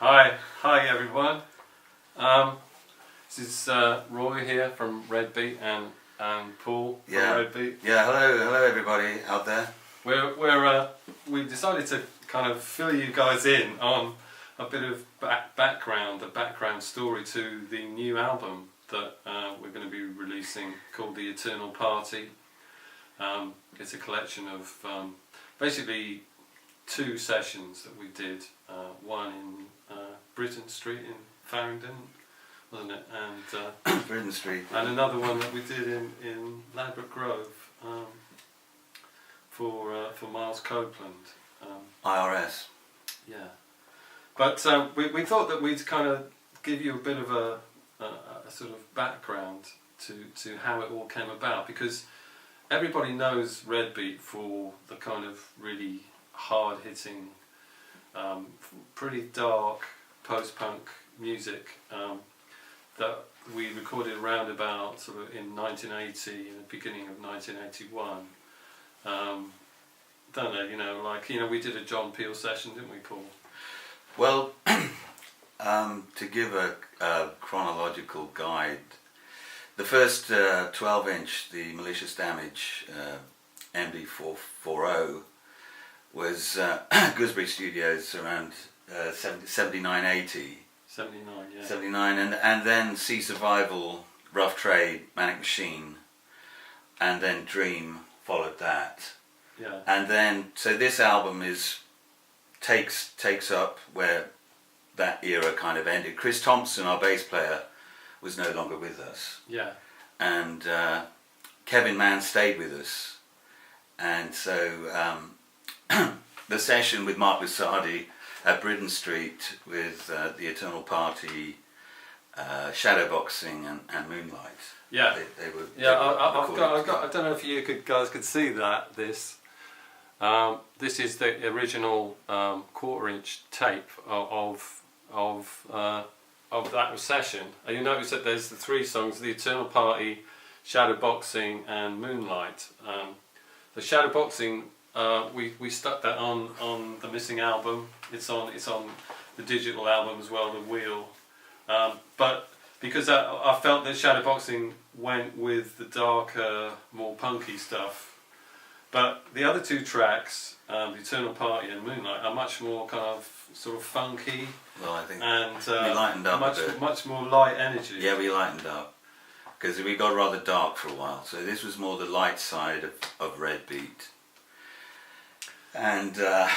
Hi everyone. This is Roy here from Red Beat and Paul from Red Beat. Yeah. Hello everybody out there. We decided to kind of fill you guys in on a bit of background story to the new album that we're going to be releasing called The Eternal Party. It's a collection of basically two sessions that we did. One in Britain Street in Farringdon, wasn't it? And Britain Street. And another one that we did in Ladbroke Grove for Miles Copeland. IRS. Yeah. But we thought that we'd kind of give you a bit of a sort of background to how it all came about, because everybody knows Red Beat for the kind of really hard-hitting, pretty dark post-punk music that we recorded around about sort of in 1980 and the beginning of 1981. Don't know, we did a John Peel session, didn't we, Paul? Well, to give a chronological guide, the first 12-inch, the Malicious Damage MD440, was Gooseberry Studios around 79-80. 79, yeah. 79, and then Sea Survival, Rough Trade, Manic Machine, and then Dream followed that. Yeah. And then, so this album takes up where that era kind of ended. Chris Thompson, our bass player, was no longer with us. Yeah. And Kevin Mann stayed with us. And so the session with Mark Lusardi at Britain Street with The Eternal Party, Shadowboxing and Moonlight. Yeah. They were I don't know if you guys could see that. This is the original quarter-inch tape of that session. And you notice that there's the three songs: The Eternal Party, Shadowboxing, and Moonlight. The Shadowboxing, we stuck that on the Missing album. It's on the digital album as well, The Wheel. But because I felt that Shadowboxing went with the darker, more punky stuff. But the other two tracks, The Eternal Party and Moonlight, are much more kind of sort of funky. Well, I think and we lightened up much more light energy. Yeah, we lightened up because we got rather dark for a while. So this was more the light side of Red Beat. And the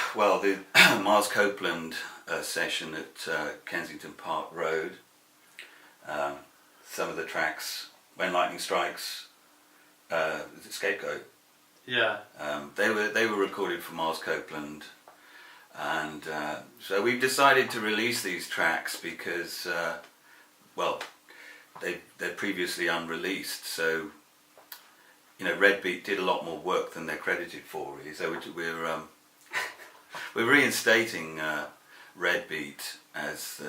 Miles Copeland session at Kensington Park Road. Some of the tracks, When Lightning Strikes, is it Scapegoat? Yeah. They were recorded for Miles Copeland, and so we've decided to release these tracks because, they're previously unreleased. So, Red Beat did a lot more work than they're credited for, really. So we're reinstating Red Beat as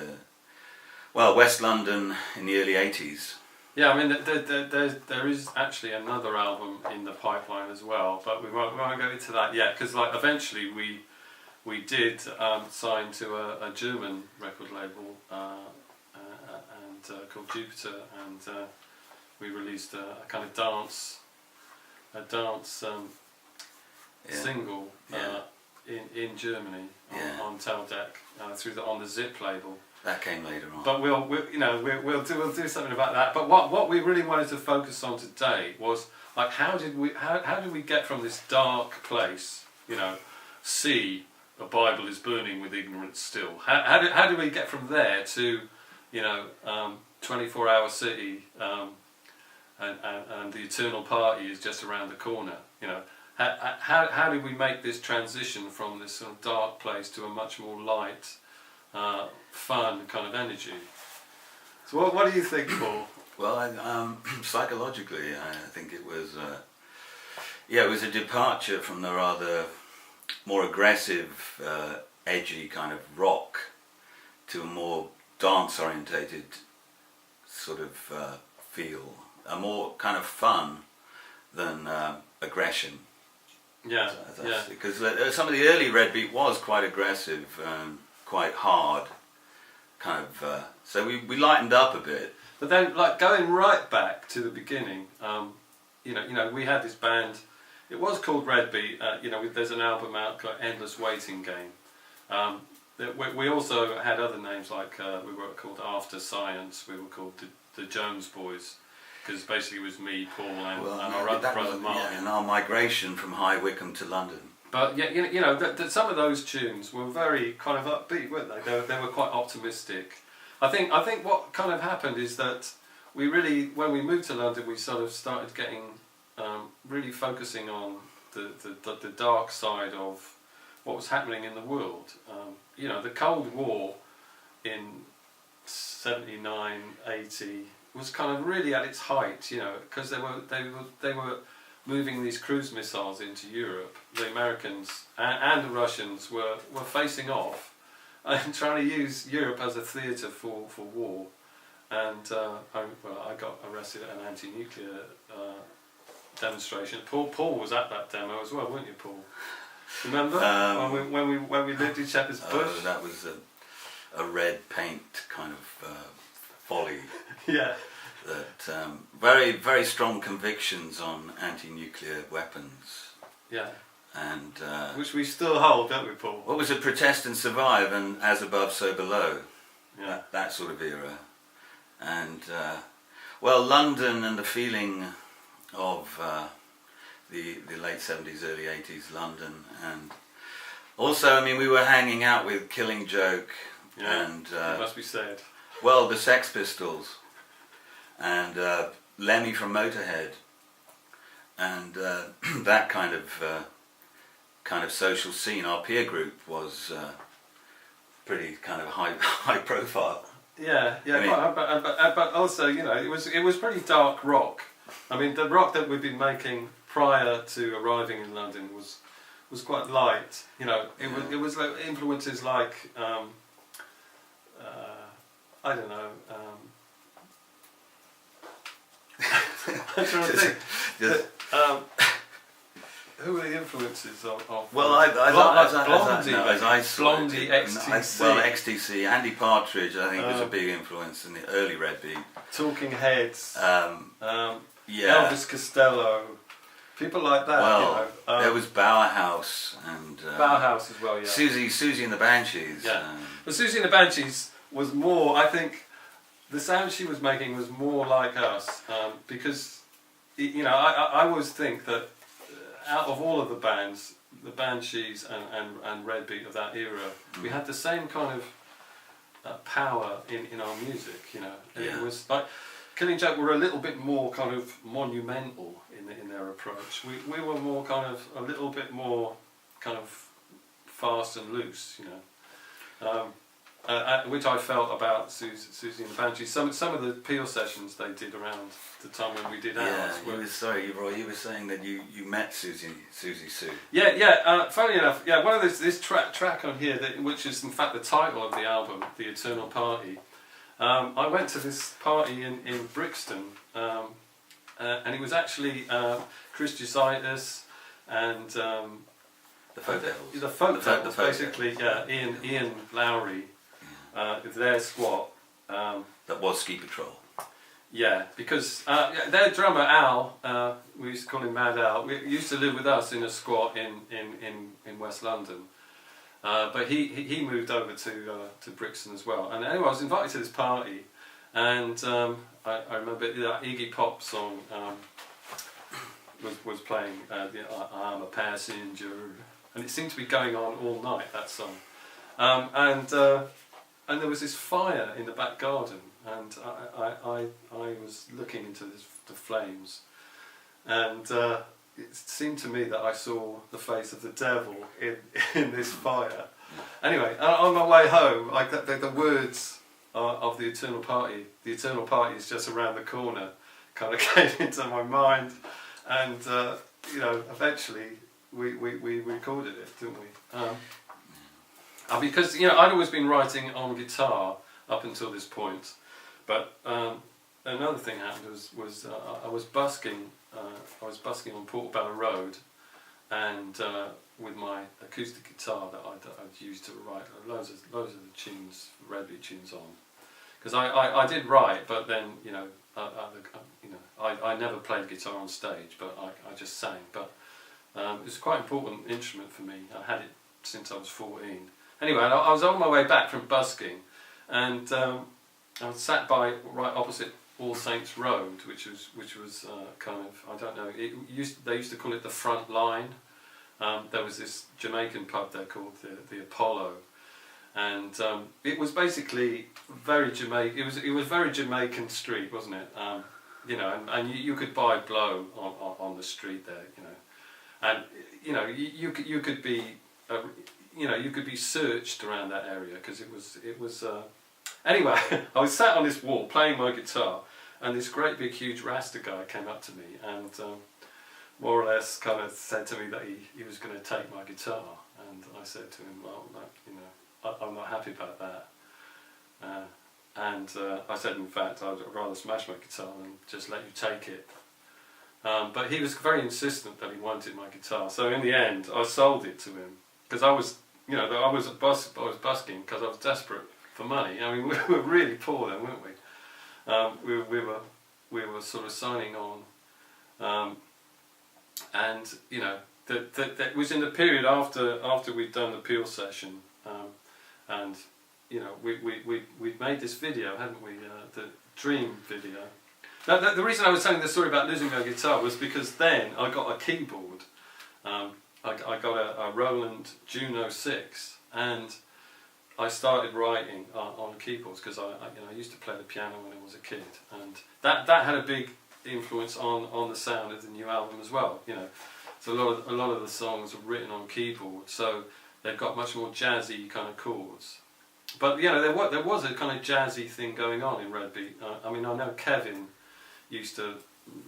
West London in the early 80s. Yeah, I mean, there is actually another album in the pipeline as well, but we won't go into that yet, because eventually we did sign to a German record label and called Jupiter, and we released a kind of dance single in Germany on Teldec on the Zip label. That came later on. But we'll do something about that. But what we really wanted to focus on today was how did we get from this dark place, see the Bible is burning with ignorance still. How do we get from there to 24-hour city and the Eternal Party is just around the corner. How do we make this transition from this sort of dark place to a much more light, fun kind of energy? So what do you think, Paul? Well, psychologically, I think it was it was a departure from the rather more aggressive, edgy kind of rock to a more dance-orientated sort of feel, a more kind of fun than aggression. Yeah, because some of the early Red Beat was quite aggressive, quite hard, kind of. So we lightened up a bit. But then, like going right back to the beginning, you know, we had this band. It was called Red Beat. You know, there's an album out called Endless Waiting Game. We also had other names like we were called After Science. We were called the Jones Boys, because basically it was me, Paul, and our other brother Martin. Yeah, and our migration from High Wycombe to London. But yeah, you know, some of those tunes were very kind of upbeat, weren't they? They were quite optimistic. I think what kind of happened is that we really, when we moved to London, we sort of started getting really focusing on the dark side of what was happening in the world. You know, the Cold War in 79, 80 was kind of really at its height. You know, because they were moving these cruise missiles into Europe. The Americans and the Russians were facing off and trying to use Europe as a theatre for war. And I got arrested at an anti-nuclear demonstration. Paul was at that demo as well, weren't you, Paul? Remember when we lived in Shepherd's Bush? Oh, that was a red paint kind of folly. Yeah. That very, very strong convictions on anti-nuclear weapons. Yeah. And which we still hold, don't we, Paul? what was it? Protest and Survive, and As Above, So Below. Yeah. That sort of era. And well, London and the feeling of the late 70s, early 80s London, and also, I mean, we were hanging out with Killing Joke, and it must be said. well, the Sex Pistols, and Lemmy from Motorhead, and that kind of social scene. Our peer group was pretty kind of high profile. Yeah, I mean, but also, you know, it was pretty dark rock. I mean, the rock that we'd been making prior to arriving in London was quite light. You know, it was like influences like I don't know. I'm trying to think. Who were the influences of well, Blondie, XTC. Well, XTC, Andy Partridge, I think was a big influence in the early Red Beat. Talking Heads. Yeah. Elvis Costello. People like that. Well, you know. there was Bauhaus and Bauhaus as well. Yeah. Susie and the Banshees. Yeah. But Susie and the Banshees was more. I think the sound she was making was more like us, because you know I always think that out of all of the bands, the Banshees and Red Beat of that era, we had the same kind of power in our music. You know, it was like Killing Joke were a little bit more kind of monumental in their approach. We were more kind of a little bit more kind of fast and loose. You know. Which I felt about Susie and the Banshees. Some of the Peel sessions they did around the time when we did ours. Sorry, Roy, you were saying that you met Susie Sue. Yeah. Funny enough, one of this track on here, which is in fact the title of the album, The Eternal Party. I went to this party in Brixton, and it was actually Chris Jusitis and the Folk Devils. The Folk Devils, basically. Yeah, Ian Lowry. Their squad. That was Ski Patrol. Yeah, because their drummer Al, we used to call him Mad Al, used to live with us in a squat in West London. But he moved over to Brixton as well. And anyway, I was invited to this party, and I remember that Iggy Pop song was playing. I'm a passenger, and it seemed to be going on all night. That song, and there was this fire in the back garden, and I was looking into the flames, and it seemed to me that I saw the face of the devil in this fire. Anyway, on my way home, the words of the Eternal Party is just around the corner, kind of came into my mind, and eventually we recorded it, didn't we? Because I'd always been writing on guitar up until this point, but another thing happened was I was busking on Portobello Road, and with my acoustic guitar that I'd used to write loads of the tunes, Red Beat tunes on. Because I did write, but then I never played guitar on stage, but I just sang. But it was quite an important instrument for me. I had it since I was 14. Anyway, I was on my way back from busking, and I was sat by right opposite All Saints Road, which was kind of, I don't know, they used to call it the Front Line. There was this Jamaican pub there called the Apollo, and it was basically very Jamaican. It was very Jamaican street, wasn't it? And you could buy blow on the street there, and you could be you could be searched around that area because it was. Anyway, I was sat on this wall playing my guitar, and this great big huge Rasta guy came up to me and more or less kind of said to me that he was going to take my guitar, and I said to him, well, I'm not happy about that. I said, in fact, I'd rather smash my guitar than just let you take it. But he was very insistent that he wanted my guitar, so in the end I sold it to him because I was busking because I was desperate for money. I mean, we were really poor then, weren't we? We were sort of signing on, and that was in the period after we'd done the Peel session, and we'd made this video, hadn't we? The Dream video. Now, the reason I was telling the story about losing my guitar was because then I got a keyboard. I got a Roland Juno 6, and I started writing on keyboards because I used to play the piano when I was a kid, and that had a big influence on the sound of the new album as well. So a lot of the songs were written on keyboard, so they've got much more jazzy kind of chords. But there was a kind of jazzy thing going on in Red Beat. I mean, I know Kevin used to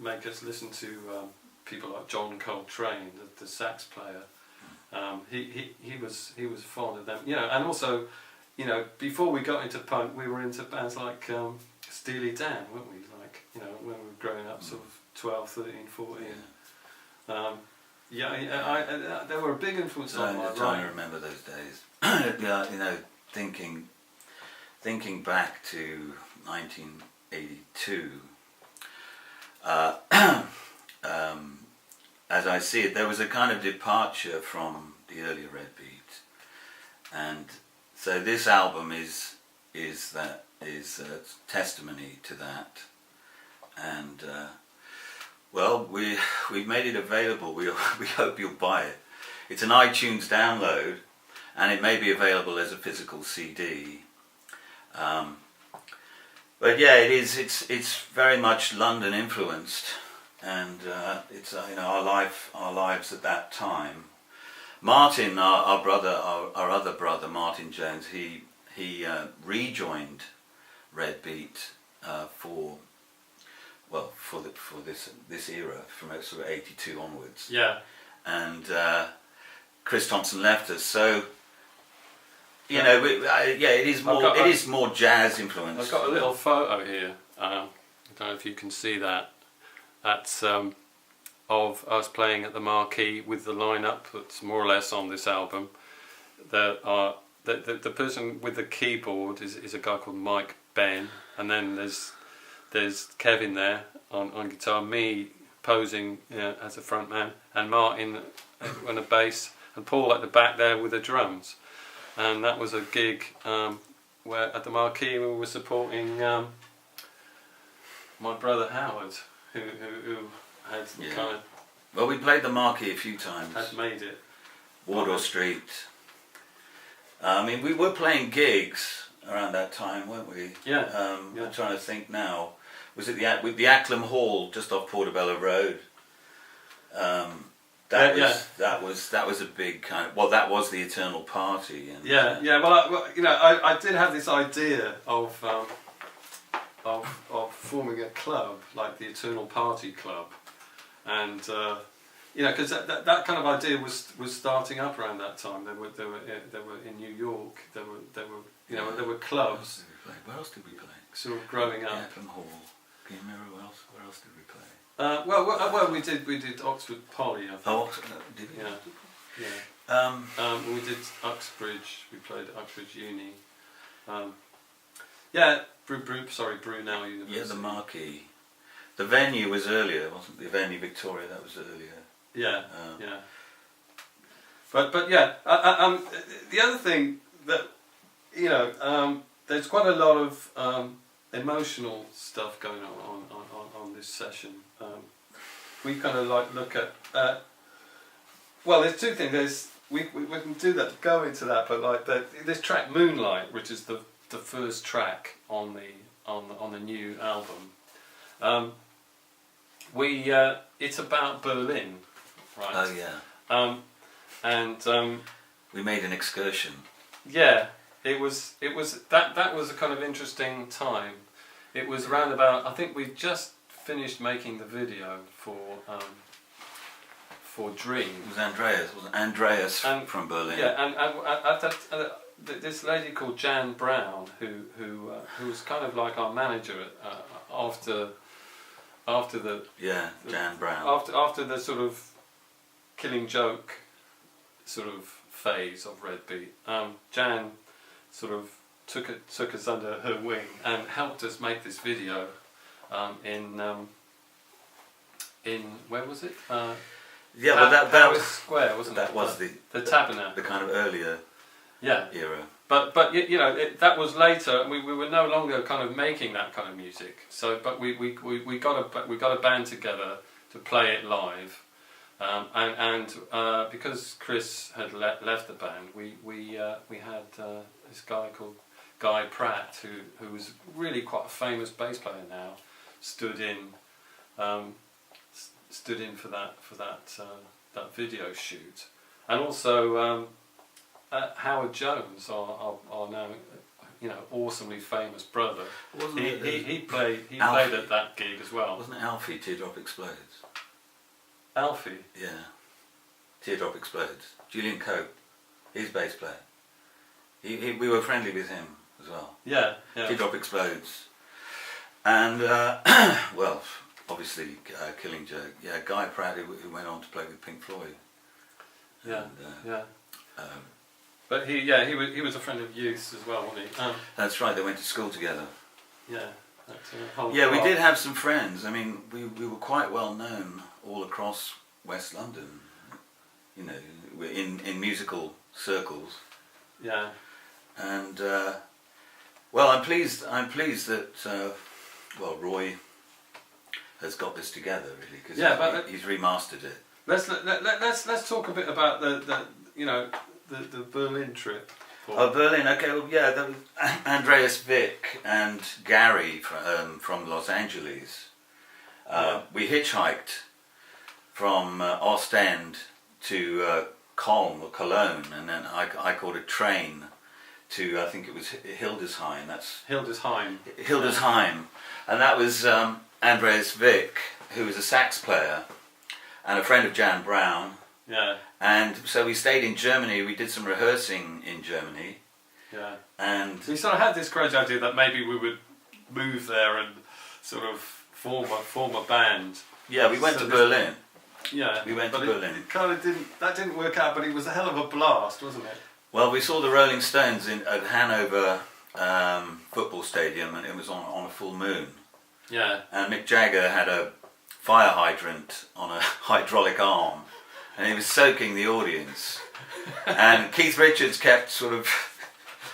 make us listen to people like John Coltrane, the sax player. He was fond of them, and also, before we got into punk, we were into bands like Steely Dan, weren't we? Like, when we were growing up, sort of 12, 13, 14. They were a big influence on my life. I'm trying to remember those days. Thinking back to 1982. As I see it, there was a kind of departure from the earlier Red Beat, and so this album is testimony to that. And we've made it available. We hope you'll buy it. It's an iTunes download, and it may be available as a physical CD. But yeah, it's very much London influenced, and it's our lives at that time. Martin, our other brother, Martin Jones, he rejoined Red Beat for this era from sort of 82 onwards. Yeah. And Chris Thompson left us, so. It is more jazz influence. I've got a little photo here. I don't know if you can see that. That's of us playing at the Marquee with the lineup that's more or less on this album. The person with the keyboard is a guy called Mike Ben, and then there's Kevin there on guitar, me posing as a front man, and Martin on the bass, and Paul at the back there with the drums. And that was a gig where at the Marquee we were supporting my brother Howard, who had kind of. Well, we played the Marquee a few times. Had made it. Wardour Street. I mean, we were playing gigs around that time, weren't we? Yeah. I'm trying to think now. Was it the Acklam Hall just off Portobello Road? That was a big kind of, well, that was the Eternal Party. And, Well, I did have this idea of forming a club like the Eternal Party Club, and because that kind of idea was starting up around that time. There were in New York. There were clubs. Where else did we play? Sort of growing up. Acklam Hall. Can you remember where else did we play? Well, we did Oxford Poly, I think. Oh, Oxford, did we? Yeah. We did Uxbridge. We played at Uxbridge Uni. Yeah, Brunel University. Yeah, the Marquee. The venue was earlier, wasn't the venue Victoria? That was earlier. Yeah, yeah. But yeah, the other thing that there's quite a lot of emotional stuff going on this session. We kind of like look at well, there's two things. We can do that, go into that, but like this track Moonlight, which is the first track on the new album. It's about Berlin, right? Oh yeah. And we made an excursion. Yeah, it was that was a kind of interesting time. It was around about, I think we just finished making the video for Dream. It was Andreas, wasn't it? Andreas from Berlin. Yeah, and this lady called Jan Brown, who was kind of like our manager after the Jan Brown after the sort of Killing Joke sort of phase of Red Beat. Jan sort of took us under her wing and helped us make this video in where was it? That Square, wasn't it? That was the Tabernacle, the kind of earlier era. But that was later. We were no longer kind of making that kind of music. So, but we got a band together to play it live, and because Chris had left the band, we had this guy called Guy Pratt, who was really quite a famous bass player now, stood in for that video shoot, and also Howard Jones, our now awesomely famous brother. He played at that gig as well. Wasn't it Alfie? Teardrop Explodes. Alfie. Yeah. Teardrop Explodes. Julian Cope, he's bass player. We were friendly with him as well. Yeah. Teardrop Explodes. And well, obviously Killing Joke. Yeah, Guy Pratt, who went on to play with Pink Floyd. Yeah. And, but he was a friend of youth as well, wasn't he? That's right. They went to school together. Yeah. We did have some friends. I mean, we were quite well known all across West London. In musical circles. Yeah. And well, I'm pleased that Roy has got this together, really, because he's remastered it. Let's talk a bit about the Berlin trip. Berlin. Okay. Well, yeah. That was Andreas Vick and Gary from Los Angeles. We hitchhiked from Ostend to Cologne, and then I caught a train to, I think it was Hildesheim. That's Hildesheim, and that was Andreas Vick, who was a sax player and a friend of Jan Brown. Yeah. And so we stayed in Germany. We did some rehearsing in Germany. Yeah. And we sort of had this crazy idea that maybe we would move there and sort of form a band. Yeah, we went to Berlin. Yeah, we went to Berlin. It kind of didn't work out, but it was a hell of a blast, wasn't it? Well, we saw the Rolling Stones at Hanover football stadium, and it was on a full moon. Yeah. And Mick Jagger had a fire hydrant on a hydraulic arm, and he was soaking the audience. And Keith Richards kept sort of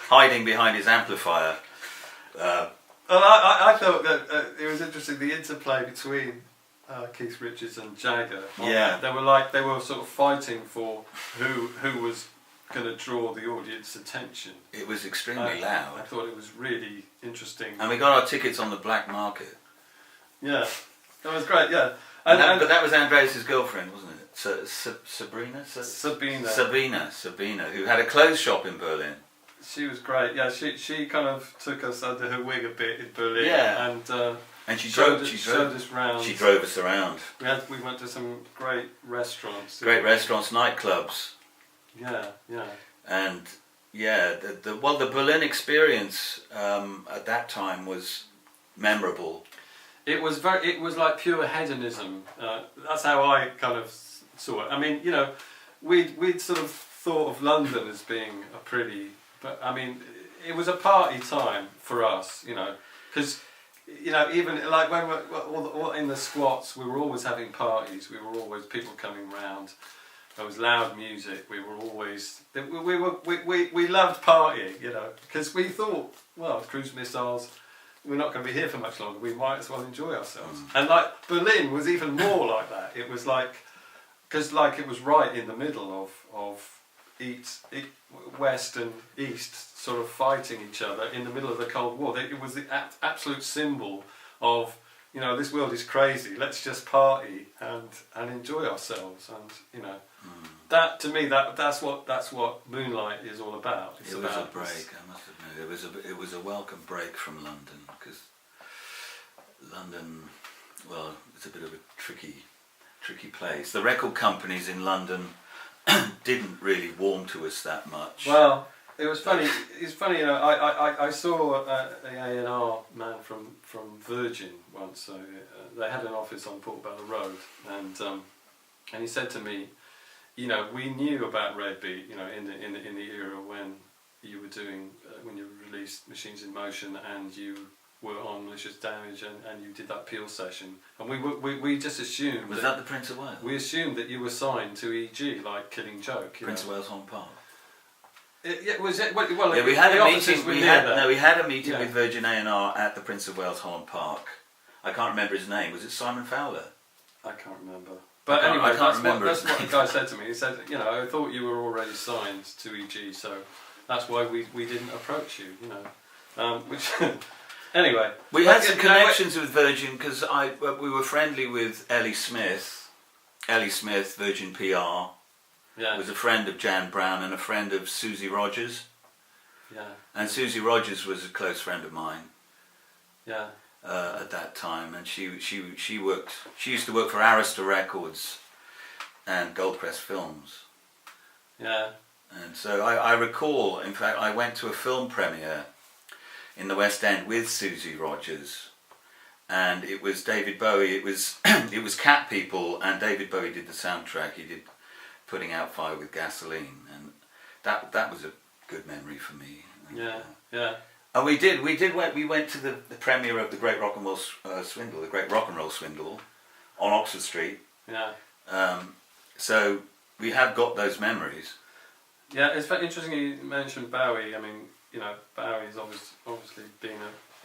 hiding behind his amplifier. I thought that it was interesting, the interplay between Keith Richards and Jagger. Yeah. They were sort of fighting for who was going to draw the audience attention. It was extremely loud. I thought it was really interesting. And we got our tickets on the black market. Yeah, that was great. Yeah, but that was Andreas' girlfriend, wasn't it? Sabina, who had a clothes shop in Berlin. She was great. Yeah, she kind of took us under her wing a bit in Berlin. Yeah. And she showed drove us round. She drove us around. We went to some great restaurants. Nightclubs. Yeah. And the Berlin experience at that time was memorable. It was like pure hedonism. That's how I kind of saw it. I mean, we'd sort of thought of London as being a pretty, but I mean, it was a party time for us, you know, because, you know, even like when we're all in the squats, we were always having parties. We were always people coming round. There was loud music. We were always we loved partying, you know, because we thought, well, cruise missiles, we're not going to be here for much longer. We might as well enjoy ourselves. And like Berlin was even more like that. It was like, because like it was right in the middle of West and East sort of fighting each other in the middle of the Cold War. It was the absolute symbol of, you know, this world is crazy. Let's just party and enjoy ourselves. And you know, that to me that's what Moonlight is all about. It was a break. I must admit, it was a welcome break from London, because London, well, it's a bit of a tricky place. The record companies in London didn't really warm to us that much. Well, it was funny. It's funny, you know. I saw the A&R man from Virgin once. So they had an office on Portobello Road, and he said to me, you know, we knew about Red Beat, you know, in the era when you were doing when you released Machines in Motion and you were on Malicious Damage and you did that Peel session, and we just assumed was that the Prince of Wales? We assumed that you were signed to EG like Killing Joke. Prince of Wales Holland Park. Yeah, was it? Well, yeah, we had a meeting. We had a meeting yeah. with Virgin A&R at the Prince of Wales Holland Park. I can't remember his name. Was it Simon Fowler? I can't remember. But anyway, that's what the guy said to me. He said, you know, I thought you were already signed to EG, so that's why we didn't approach you. You know, which. Anyway, we had some connections with Virgin because we were friendly with Ellie Smith. Ellie Smith, Virgin PR, was a friend of Jan Brown and a friend of Susie Rogers. Yeah. And Susie Rogers was a close friend of mine. Yeah. At that time, and she worked. She used to work for Arista Records and Goldcrest Films. Yeah. And so I recall. In fact, I went to a film premiere in the West End with Susie Rogers, and it was David Bowie. It was it was Cat People, and David Bowie did the soundtrack. He did Putting Out Fire with Gasoline, and that was a good memory for me. And, yeah. And we went to the premiere of the Great Rock and Roll Swindle, the Great Rock and Roll Swindle, on Oxford Street. Yeah. So we have got those memories. Yeah, it's very interesting you mentioned Bowie. I mean, you know, Bowie's obviously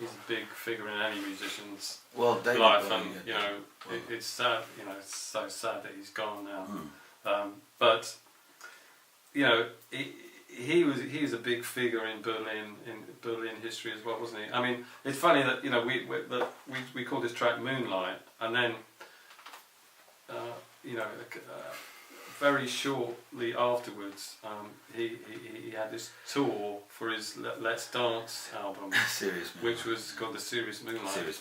he's a big figure in any musician's life, and you know, it's sad. You know, it's so sad that he's gone now. But you know, he was a big figure in Berlin history as well, wasn't he? I mean, it's funny that, you know, we call this track Moonlight, and then you know, very shortly afterwards, he had this tour for his Let's Dance album, which was called the Serious Moonlight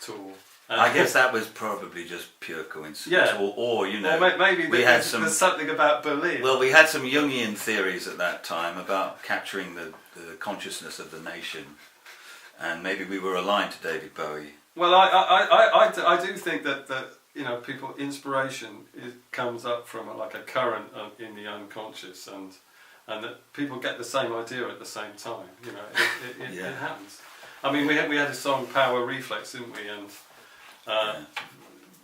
tour. I guess that was probably just pure coincidence, yeah. or you know, maybe there's something about Berlin. Well, we had some Jungian theories at that time about capturing the consciousness of the nation, and maybe we were aligned to David Bowie. Well, I do think that you know, inspiration comes up from like a current in the unconscious, and that people get the same idea at the same time. You know, it happens. I mean, we had a song Power Reflex, didn't we? And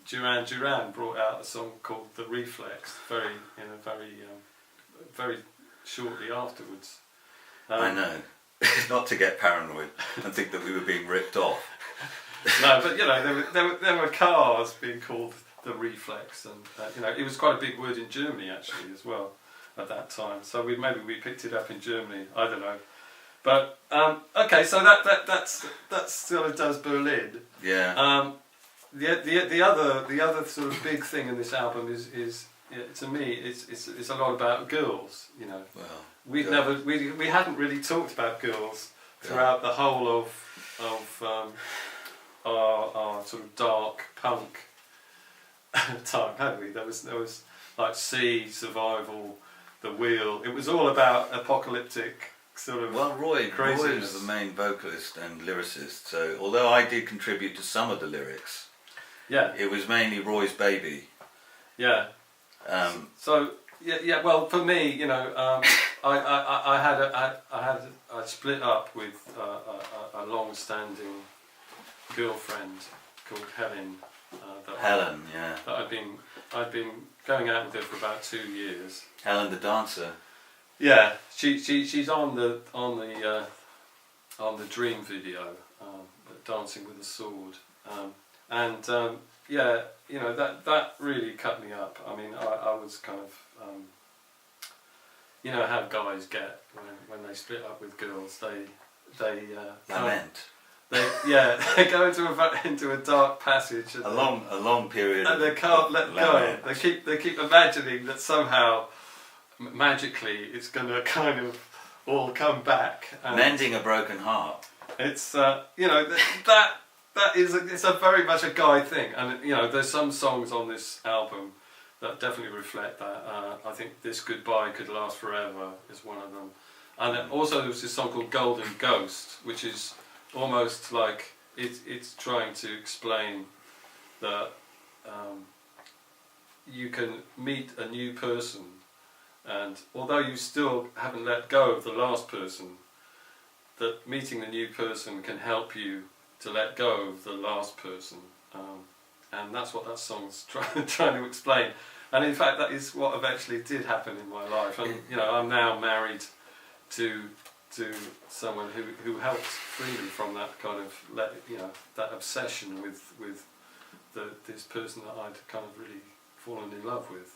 Duran Duran brought out a song called The Reflex very shortly afterwards. I know, not to get paranoid and think that we were being ripped off. No, but you know, there were cars being called The Reflex, and you know, it was quite a big word in Germany actually as well at that time. So maybe we picked it up in Germany. I don't know. But okay, so that sort of does Berlin. Yeah. The other sort of big thing in this album is to me it's a lot about girls. You know, well, we hadn't really talked about girls throughout the whole of our sort of dark punk time, had we? There was like Sea, Survival, The Wheel. It was all about apocalyptic sort of. Well, Roy craziness. was the main vocalist and lyricist, so although I did contribute to some of the lyrics, yeah, it was mainly Roy's baby. Yeah. So yeah. Well, for me, you know, I split up with a long-standing girlfriend called Helen. Helen, yeah. That I'd been going out with her for about 2 years. Helen the dancer. Yeah, she's on the Dream video, Dancing with a Sword, yeah, you know, that really cut me up. I mean, I was kind of, you know how guys get when they split up with girls, they Lament. They go into a dark passage. And a long period. And they can't let go. They keep imagining that somehow, magically, it's going to kind of all come back. Mending a broken heart. It's you know it's a very much a guy thing, and you know there's some songs on this album that definitely reflect that. I think This Goodbye Could Last Forever is one of them, and then also there was this song called Golden Ghost, which is almost like it's trying to explain that you can meet a new person, and although you still haven't let go of the last person, that meeting the new person can help you to let go of the last person, and that's what that song's trying to explain. And in fact, that is what eventually did happen in my life. And you know, I'm now married to someone who helped free me from that kind of that obsession with this person that I'd kind of really fallen in love with.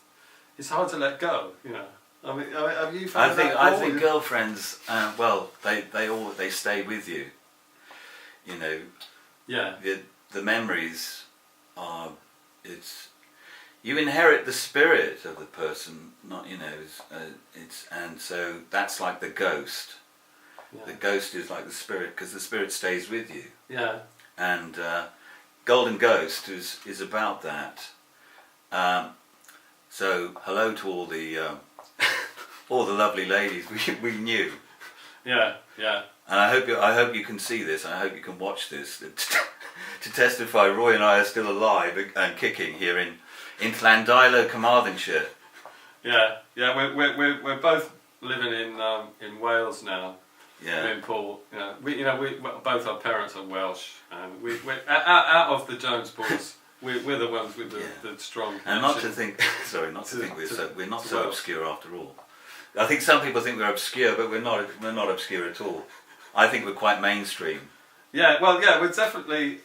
It's hard to let go, you know. I mean, have you found that? I think girlfriends, well, they stay with you. You know. Yeah. The memories are, you inherit the spirit of the person, not, you know, and so that's like the ghost. Yeah. The ghost is like the spirit, because the spirit stays with you. Yeah. And Golden Ghost is about that. So hello to all the lovely ladies we knew. Yeah, yeah. And I hope you can see this. And I hope you can watch this to testify. Roy and I are still alive and kicking here in Llandilo, Carmarthenshire. Yeah, yeah. We're both living in Wales now. Yeah. In Paul, we both our parents are Welsh, and we're out of the Jones boys. We're the ones with the strong. And not to think, we're not so obscure after all. I think some people think we're obscure, but we're not. We're not obscure at all. I think we're quite mainstream. Yeah, well, yeah, we're definitely.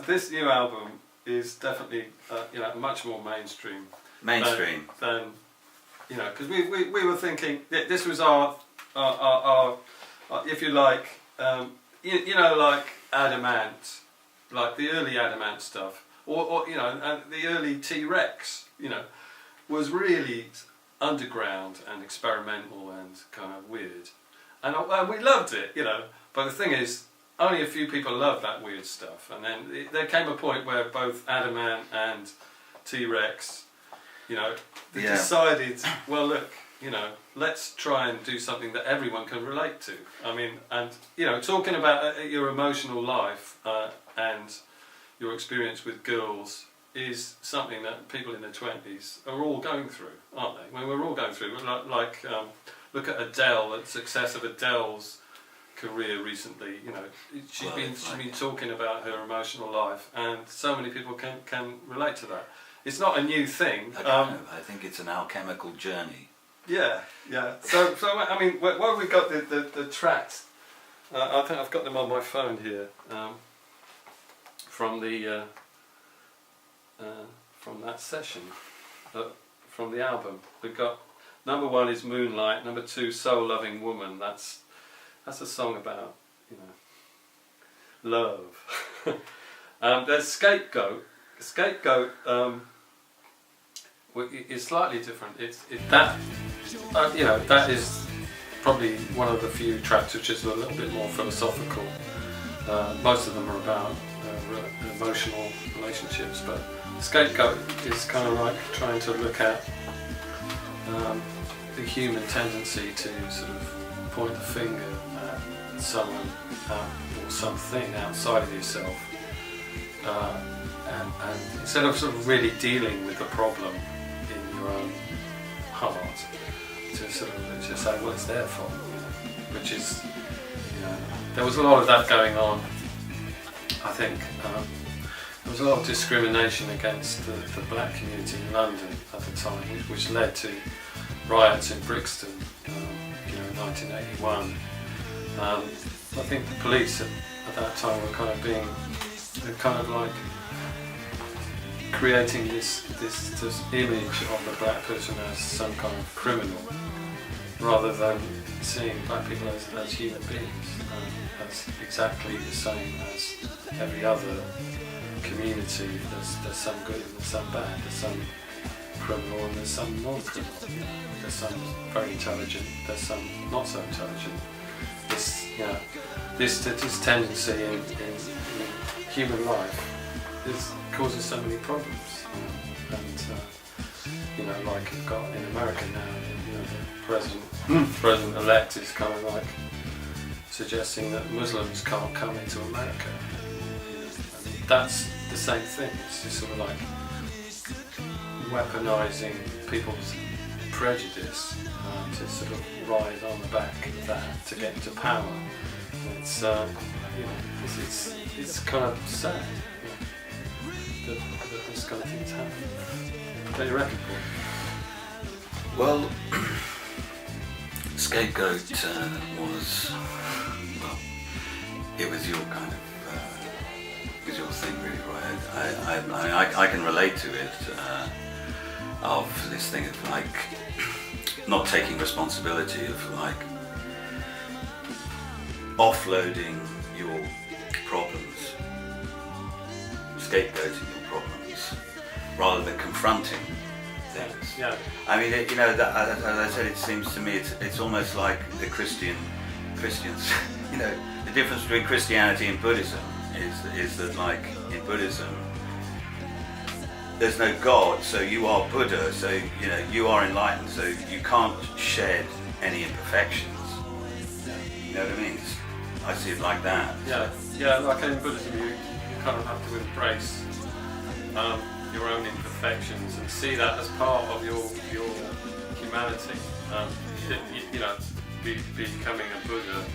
This new album is definitely much more mainstream. Mainstream. Than because we were thinking this was our if you like, like Adamant, like the early Adamant stuff, or and the early T-Rex, was really underground and experimental and kind of weird, and we loved it, But the thing is, only a few people loved that weird stuff, and then there came a point where both Adamant and T-Rex, they decided, well, look, let's try and do something that everyone can relate to. I mean, and talking about your emotional life and your experience with girls is something that people in their 20s are all going through, aren't they? When we're all going through, like look at Adele, the success of Adele's career recently. She's been talking about her emotional life, and so many people can relate to that. It's not a new thing. I think it's an alchemical journey. Yeah. So I mean, where have we got the tracks? I think I've got them on my phone here. From that session, from the album, we've got number 1 is Moonlight, number 2 Soul Loving Woman. That's a song about love. There's Scapegoat. Scapegoat is slightly different. That is probably one of the few tracks which is a little bit more philosophical. Most of them are about emotional relationships, but Scapegoat is kind of like trying to look at the human tendency to sort of point a finger at someone or something outside of yourself, and instead of sort of really dealing with the problem in your own hard to sort of just say, well, it's their fault, which is, there was a lot of that going on. I think there was a lot of discrimination against the black community in London at the time, which led to riots in Brixton, in 1981. I think the police at that time were kind of like creating this image of the black person as some kind of criminal, rather than seeing black people as human beings, as exactly the same as every other community. There's some good and there's some bad, there's some criminal and there's some non-criminal, there's some very intelligent, there's some not so intelligent. This tendency in human life causes so many problems, and like you've got in America now, the president-elect is kind of like suggesting that Muslims can't come into America. That's the same thing. It's just sort of like weaponizing people's prejudice to sort of ride on the back of that to get into power. It's it's kind of sad that this kind of thing's happening. Don't you reckon, Paul? Well, Scapegoat was, it was your kind of, it was your thing really, right? I can relate to it, of this thing of like, not taking responsibility, of like, offloading your problems, scapegoating your problems, rather than confronting things. Yeah. I mean, as I said, it seems to me it's almost like the Christians. The difference between Christianity and Buddhism is that, like, in Buddhism, there's no God, so you are Buddha, so you are enlightened, so you can't shed any imperfections. You know what I mean? I see it like that. Yeah. Like in Buddhism, you kind of have to embrace your own imperfections and see that as part of your humanity. Becoming a Buddha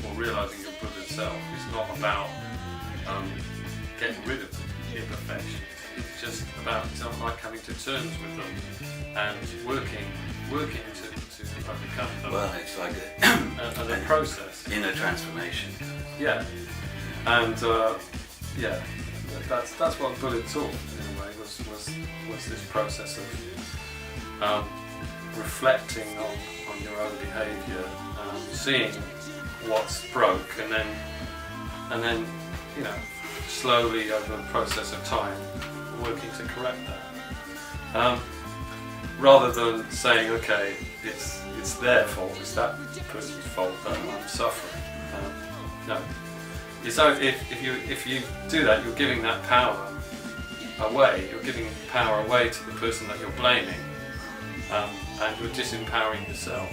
or realising your Buddha self is not about getting rid of imperfections. It's just about like coming to terms with them and working to overcome them. Well, it's like a process. Inner transformation. Yeah, and that's what Buddha taught in a way, was this process of reflecting on your own behaviour, seeing what's broke, and then slowly over the process of time working to correct that. Rather than saying, okay, it's their fault, it's that person's fault that I'm suffering. No. So if you do that, you're giving that power away. You're giving power away to the person that you're blaming, and you're disempowering yourself.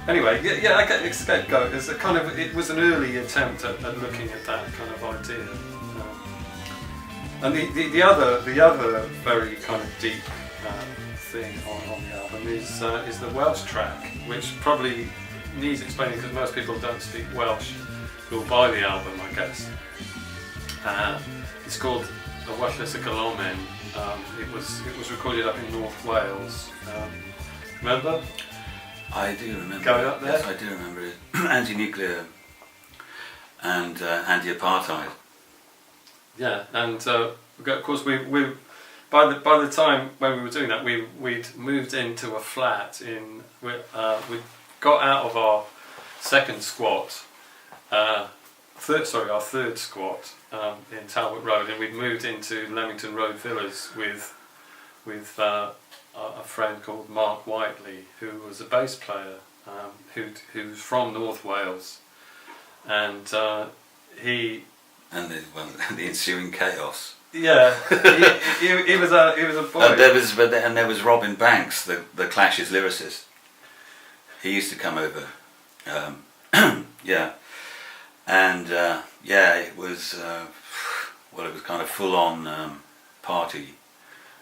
Anyway, I get Scapegoat. It was an early attempt at looking at that kind of idea. And the other very kind of deep thing on the album is the Welsh track, which probably needs explaining because most people don't speak Welsh who'll buy the album, I guess. It's called The Vocalist Roy. It was recorded up in North Wales. Remember? I do remember. Going up there? Yes, I do remember it. Anti-nuclear and anti-apartheid. Yeah, and of course we by the time when we were doing that, we'd moved into a flat we got out of our second squat, our third squat in Talbot Road, and we'd moved into Leamington Road Villas with a friend called Mark Whiteley, who was a bass player, who's from North Wales, and he. And the ensuing chaos. Yeah, he was a boy. And there was Robin Banks, the Clash's lyricist. He used to come over. Yeah, and it was it was kind of full on party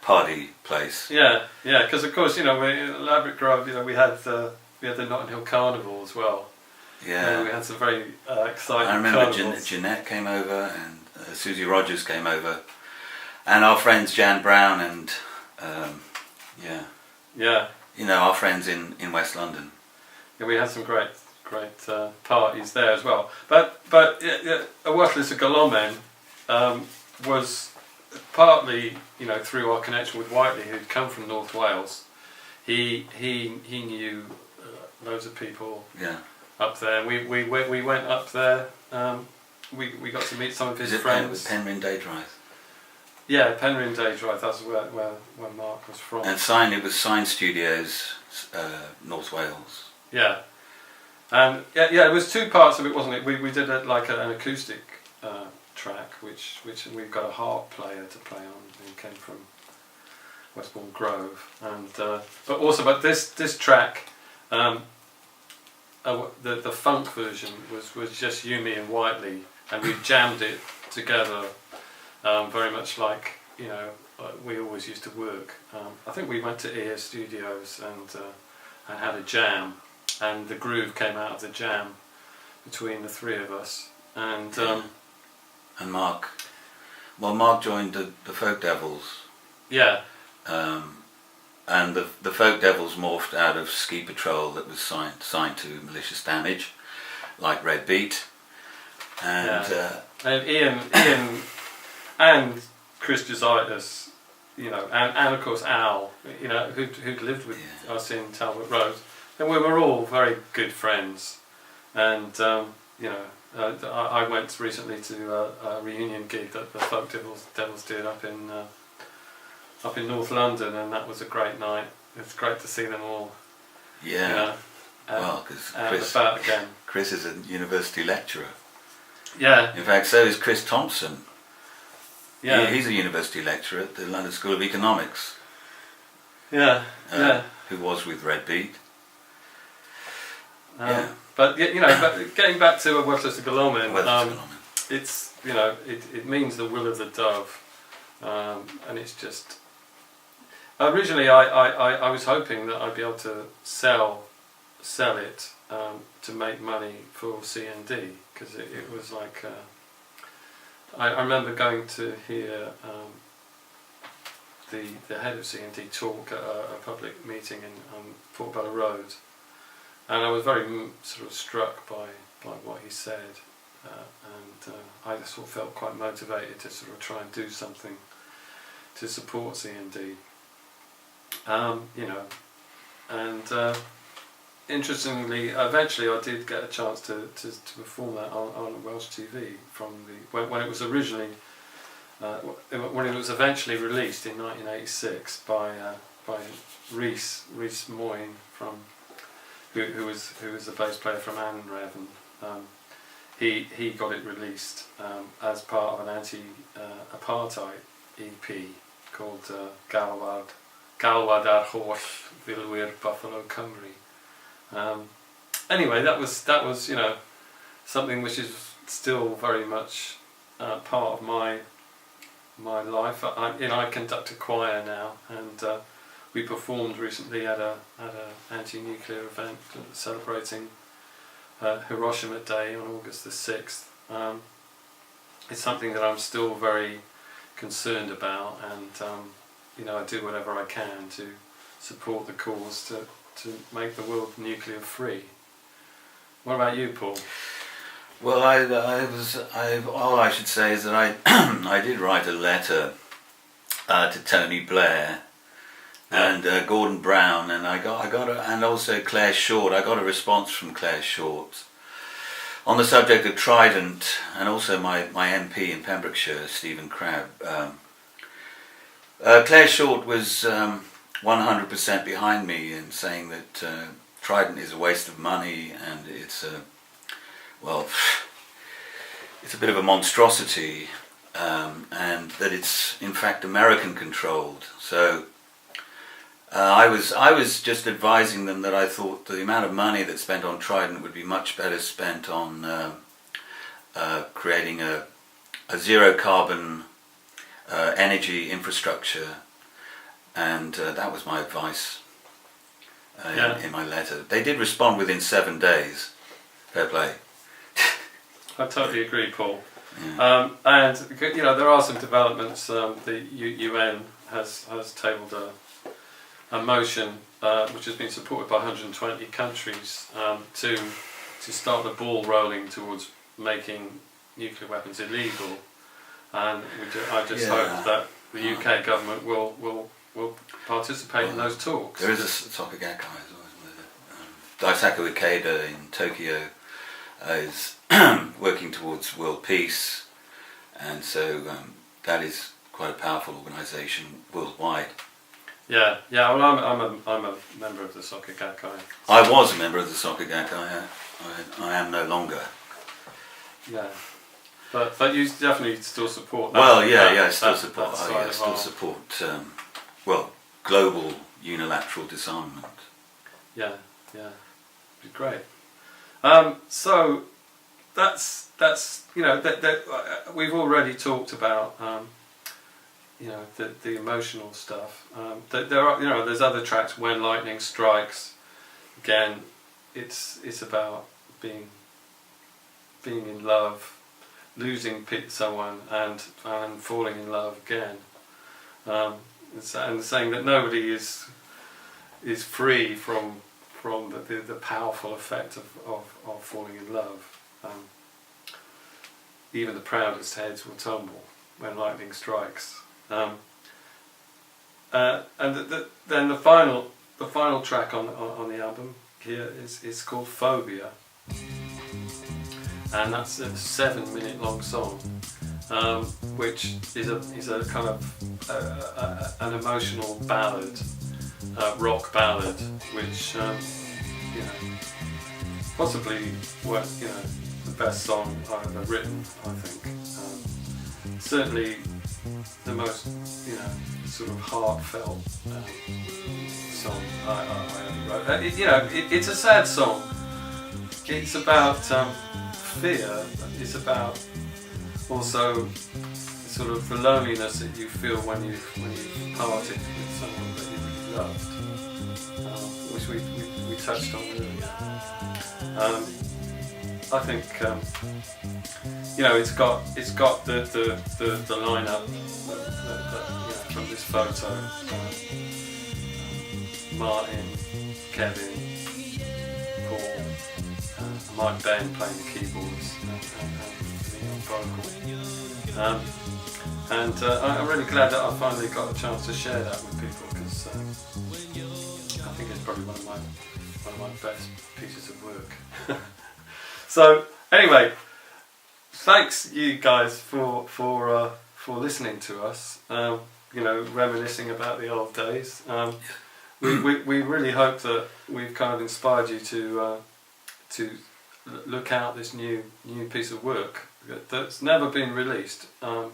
party place. Yeah, yeah, because of course, you know, in Ladbroke Grove, you know, we had the Notting Hill Carnival as well. Yeah, we had some very exciting I remember carnivals. Jeanette came over, and Susie Rogers came over, and our friends Jan Brown and Yeah, you know, our friends in West London. yeah, we had some great parties there as well. But a Vocalist Roy was partly, you know, through our connection with Whiteley, who'd come from North Wales. He knew loads of people Yeah. up there. We went up there. We got to meet some of his friends. Penryn Day Drive. Yeah, Penryn Day Drive. That's where Mark was from. And it was Sign Studios, North Wales. Yeah, and yeah, it was two parts of it, wasn't it? We did an acoustic track, which we've got a harp player to play on, who came from Westbourne Grove, and but this track, the funk version was just you, me, and Whiteley, and we jammed it together, very much like, you know, we always used to work. I think we went to EA Studios and had a jam, and the groove came out of the jam between the three of us, and and Mark joined the Folk Devils. Yeah. And the Folk Devils morphed out of Ski Patrol that was signed to Malicious Damage, like Red Beat, and Ian and Chris Jositis, you know, and of course Al, you know, who'd lived with us in Talbot Road, and we were all very good friends, and you know, I went recently to a reunion gig that the Folk Devils did up in North London, and that was a great night. It's great to see them all. Yeah. You know, well, because Chris is a university lecturer. Yeah. In fact, so is Chris Thompson. Yeah. He's a university lecturer at the London School of Economics. Yeah. Who was with Red Beat. But you know, but getting back to a Vocalist Roy, it's, you know, it means the will of the dove, and it's just. Originally, I was hoping that I'd be able to sell it to make money for CND, because it was like I remember going to hear the head of CND talk at a public meeting in Portobello Road, and I was very sort of struck by what he said, and I sort of felt quite motivated to sort of try and do something to support CND. You know, and interestingly, eventually I did get a chance to perform that on Welsh TV when it was originally when it was eventually released in 1986 by Rhys Moyne who was the bass player from Anrevan. He got it released as part of an anti-apartheid EP called Galwad ar Holl Filwyr Buffalo Cymru. Anyway, that was, you know, something which is still very much part of my life. I conduct a choir now, and we performed recently at a anti-nuclear event celebrating Hiroshima Day on August the 6th. It's something that I'm still very concerned about, and you know, I do whatever I can to support the cause to make the world nuclear free. What about you, Paul? Well, all I should say is that I did write a letter to Tony Blair and Gordon Brown, and and also Claire Short. I got a response from Claire Short on the subject of Trident, and also my MP in Pembrokeshire, Stephen Crabb. Claire Short was 100% behind me in saying that Trident is a waste of money, and it's a bit of a monstrosity, and that it's in fact American controlled. So I was just advising them that I thought the amount of money that's spent on Trident would be much better spent on creating a zero carbon energy infrastructure and that was my advice Yeah. in my letter. They did respond within 7 days. Fair play. I totally agree, Paul. Yeah. And you know, there are some developments. The UN has tabled a motion which has been supported by 120 countries to start the ball rolling towards making nuclear weapons illegal. And I just hope that the UK government will participate in those talks. There is a Soka Gakkai as well, isn't there? Daisaku Ikeda in Tokyo is working towards world peace, and so that is quite a powerful organisation worldwide. Yeah. Well, I'm a member of the Soka Gakkai. I was a member of the Soka Gakkai. I am no longer. Yeah. But you definitely still support that. Well, I still support. I still support. Global unilateral disarmament. Yeah, be great. So that's you know that we've already talked about you know the emotional stuff. There are, you know, there's other tracks. When Lightning Strikes, again, it's about being in love, losing someone and falling in love again, and saying that nobody is free from the powerful effect of falling in love. Even the proudest heads will tumble when lightning strikes. And then the final track on the album here is called Phobia. And that's a 7-minute long song, which is a kind of an emotional ballad, rock ballad, which you know, possibly the best song I've ever written. I think certainly the most sort of heartfelt song I ever wrote. It's a sad song. It's about fear. It's about also sort of the loneliness that you feel when you parted with someone that you really loved, which we touched on earlier. I think it's got the lineup from this photo: Martin, Kevin, Paul, Mike Ben playing the keyboards and vocal. I'm really glad that I finally got a chance to share that with people, because I think it's probably one of my best pieces of work. So anyway, thanks you guys for listening to us. Reminiscing about the old days. We really hope that we've kind of inspired you to look out this new piece of work that's never been released. None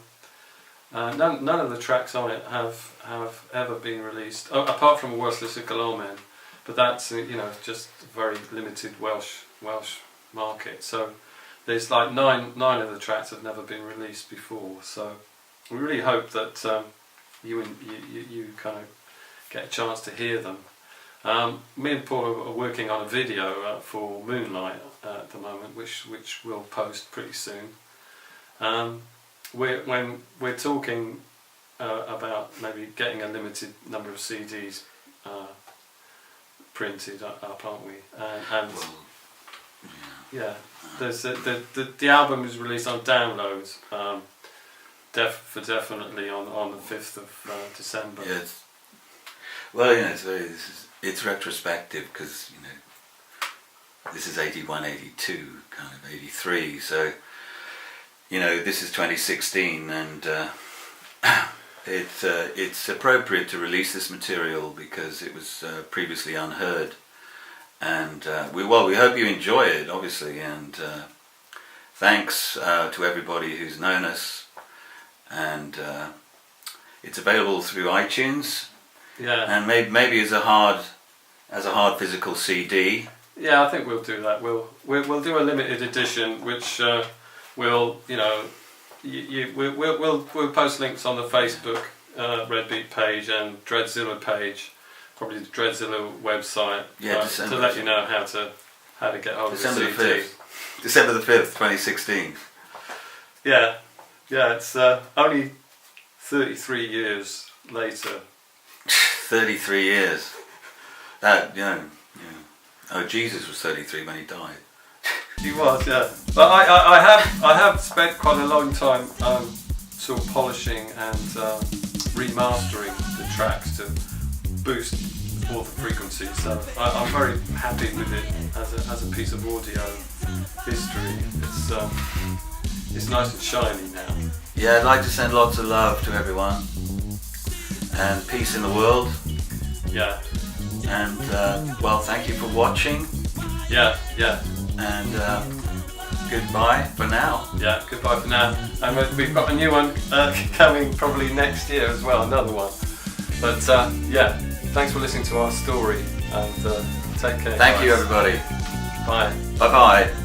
of the tracks on it have ever been released, apart from Worthless Lawman, but that's just a very limited Welsh market. So there's like nine of the tracks have never been released before. So we really hope that you kind of get a chance to hear them. Me and Paul are working on a video for Moonlight at the moment, which we'll post pretty soon. When we're talking about maybe getting a limited number of CDs printed up, aren't we? There's the album is released on downloads, definitely on the 5th of December. Yes. Well, it's retrospective, because this is 81, 82, kind of 83. So this is 2016, and it's appropriate to release this material because it was previously unheard. And we hope you enjoy it, obviously, and thanks to everybody who's known us. And it's available through iTunes, and maybe as a hard physical CD. Yeah, I think we'll do that. We'll do a limited edition, which we'll post links on the Facebook Red Beat page and Dreadzilla page, probably the Dreadzilla website, to let you know how to get hold of the CD. December the 5th, 2016. Yeah, it's only 33 years later. 33 years. That, Oh, Jesus was 33 when he died. He was, yeah. But I have spent quite a long time sort of polishing and remastering the tracks to boost all the frequencies. So I'm very happy with it as a piece of audio history. It's nice and shiny now. Yeah, I'd like to send lots of love to everyone and peace in the world. Yeah. And well, thank you for watching. Yeah. And goodbye for now. Yeah, goodbye for now. And we've got a new one coming probably next year as well, another one. But yeah, thanks for listening to our story and take care. Thank you, everybody. Bye. Bye-bye.